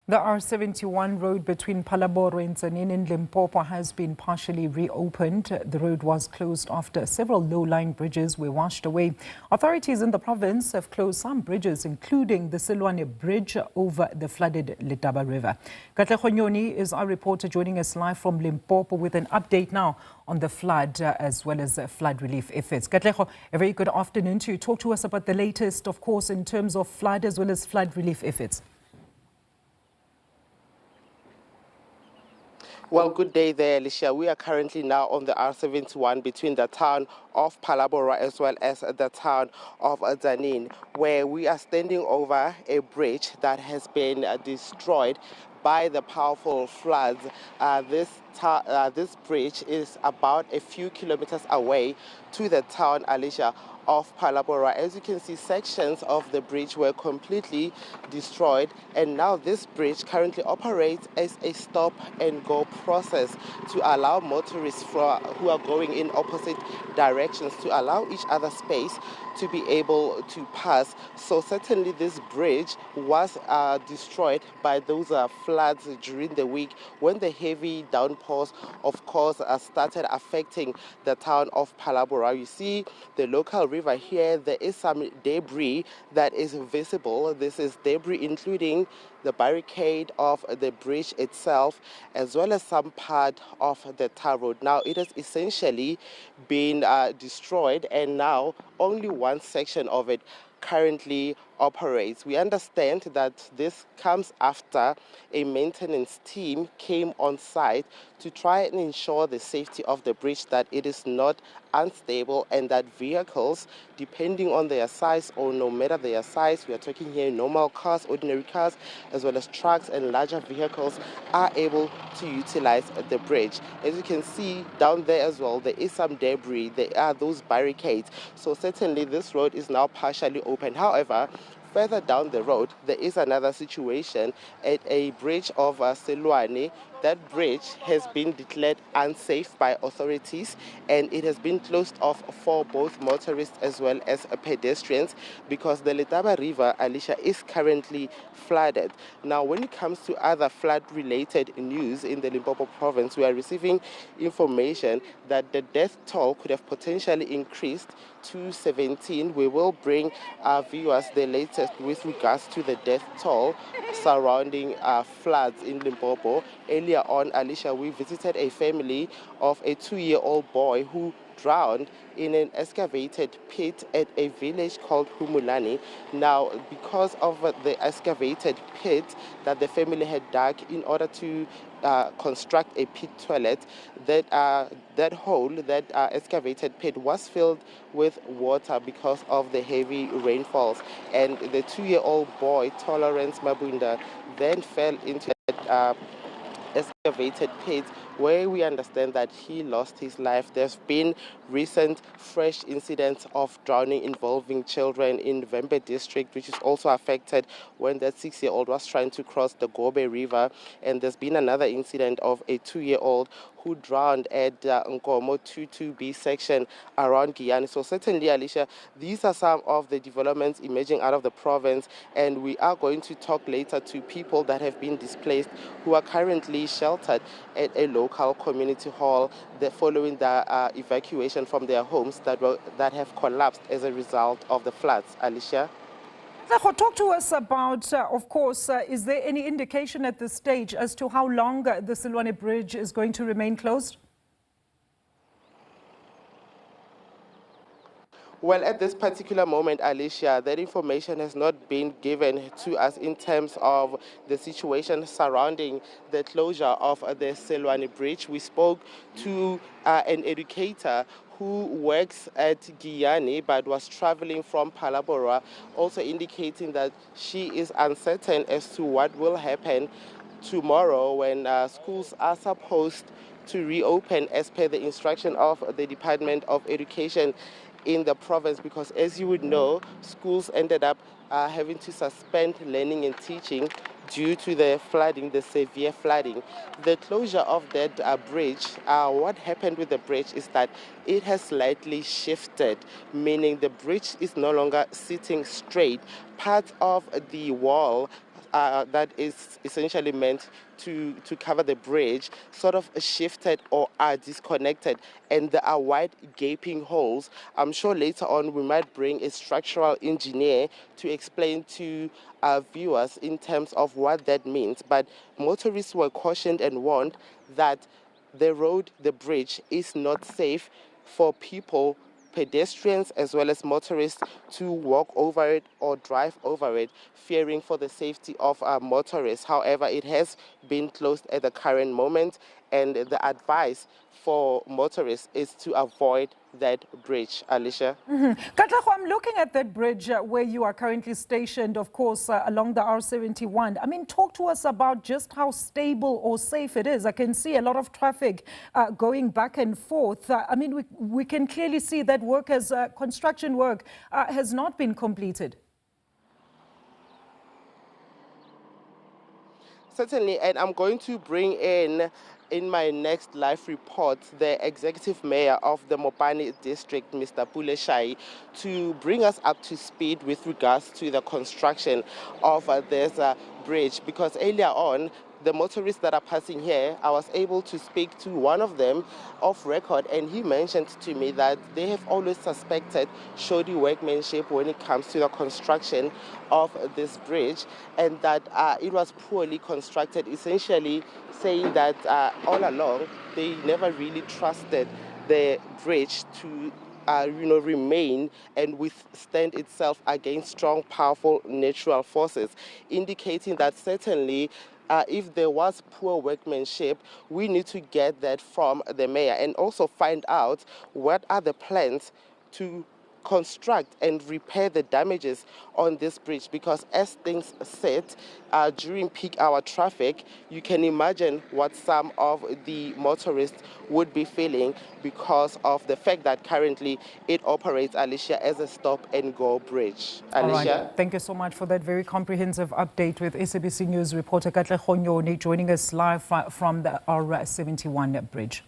The R71 road between Phalaborwa and Tzaneen in Limpopo has been partially reopened. The road was closed after several low-lying bridges were washed away. Authorities in the province have closed some bridges, including the Selwane Bridge over the flooded Letaba River. Katlego Nyoni is our reporter joining us live from Limpopo with an update now on the flood as well as flood relief efforts. Katlego, a very good afternoon to you. Talk to us about the latest, of course, in terms of flood as well as flood relief efforts. Well, good day there, Alicia. We are currently now on the R71 between the town of Phalaborwa as well as the town of Tzaneen, where we are standing over a bridge that has been destroyed by the powerful floods. This bridge is about a few kilometers away to the town, Alicia, of Phalaborwa. As you can see, sections of the bridge were completely destroyed, and now this bridge currently operates as a stop-and-go process to allow motorists who are going in opposite directions to allow each other space to be able to pass. So certainly this bridge was destroyed by those floods during the week when the heavy downpours, of course, started affecting the town of Phalaborwa. You see the local river here. There is some debris that is visible. This is debris including the barricade of the bridge itself, as well as some part of the tar road. Now, it has essentially been destroyed, and now only one section of it currently operates. We understand that this comes after a maintenance team came on site to try and ensure the safety of the bridge, that it is not unstable, and that vehicles, depending on their size or no matter their size, we are talking here normal cars, ordinary cars, as well as trucks and larger vehicles, are able to utilize the bridge. As you can see down there as well, there is some debris. There are those barricades. So certainly this road is now partially open. However, further down the road, there is another situation at a bridge of Selwane. That bridge has been declared unsafe by authorities, and it has been closed off for both motorists as well as pedestrians because the Letaba River, Alicia, is currently flooded. Now, when it comes to other flood-related news in the Limpopo province, we are receiving information that the death toll could have potentially increased to 17. We will bring our viewers the latest with regards to the death toll surrounding floods in Limpopo. Earlier on, Alicia, we visited a family of a 2-year-old boy who drowned in an excavated pit at a village called Humulani. Now, because of the excavated pit that the family had dug in order to construct a pit toilet, that hole, that excavated pit was filled with water because of the heavy rainfalls. And the 2-year-old boy, Tolerance Mabunda, then fell into that excavated pit, where we understand that he lost his life. There's been recent fresh incidents of drowning involving children in Vembe district, which is also affected when that 6-year-old was trying to cross the Gobe River. And there's been another incident of a 2-year-old who drowned at Nkomo 22B section around Giyani. So certainly, Alicia, these are some of the developments emerging out of the province, and we are going to talk later to people that have been displaced who are currently sheltered at a local community hall following the evacuation from their homes that have collapsed as a result of the floods. Alicia? Talk to us about, of course, is there any indication at this stage as to how long the Selwane Bridge is going to remain closed? Well, at this particular moment, Alicia, that information has not been given to us in terms of the situation surrounding the closure of the Selwane Bridge. We spoke to an educator who works at Giyani but was traveling from Phalaborwa, also indicating that she is uncertain as to what will happen tomorrow when schools are supposed to reopen as per the instruction of the Department of Education in the province, because as you would know, schools ended up having to suspend learning and teaching due to the flooding, the severe flooding. The closure of that bridge, what happened with the bridge is that it has slightly shifted, meaning the bridge is no longer sitting straight. Part of the wall that is essentially meant to cover the bridge sort of shifted or are disconnected, and there are wide gaping holes. I'm sure later on we might bring a structural engineer to explain to our viewers in terms of what that means. But motorists were cautioned and warned that the bridge is not safe for people, pedestrians as well as motorists to walk over it or drive over it, fearing for the safety of motorists. However, it has been closed at the current moment, and the advice for motorists is to avoid that bridge. Alicia? Katlego, I'm looking at that bridge where you are currently stationed, of course, along the R71. I mean, talk to us about just how stable or safe it is. I can see a lot of traffic going back and forth. I mean, we can clearly see that construction work has not been completed. Certainly, and I'm going to bring in my next live report the executive mayor of the Mopani district, Mr. Puleshai, to bring us up to speed with regards to the construction of this bridge, because earlier on, the motorists that are passing here, I was able to speak to one of them off record, and he mentioned to me that they have always suspected shoddy workmanship when it comes to the construction of this bridge, and that it was poorly constructed, essentially saying that all along they never really trusted the bridge to remain and withstand itself against strong, powerful natural forces, indicating that certainly if there was poor workmanship, we need to get that from the mayor and also find out what are the plans to construct and repair the damages on this bridge, because as things sit during peak hour traffic, you can imagine what some of the motorists would be feeling because of the fact that currently it operates, Alicia, as a stop-and-go bridge. Alicia? All right. Thank you so much for that very comprehensive update with SABC News reporter Katlego Nyoni joining us live from the R71 bridge.